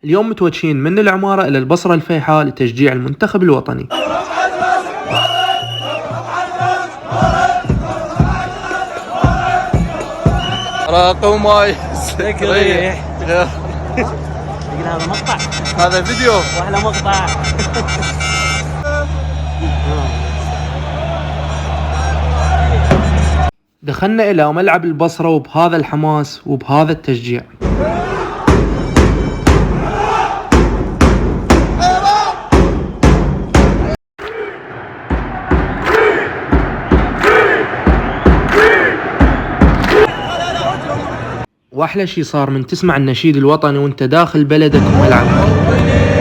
اليوم متوجهين من العمارة إلى البصرة الفيحاء لتشجيع المنتخب الوطني. راقوا ماي ريح. هذا مقطع، هذا فيديو واحلى مقطع. دخلنا إلى ملعب البصرة وبهذا الحماس وبهذا التشجيع. واحلى شي صار من تسمع النشيد الوطني وانت داخل بلدك وملعبك.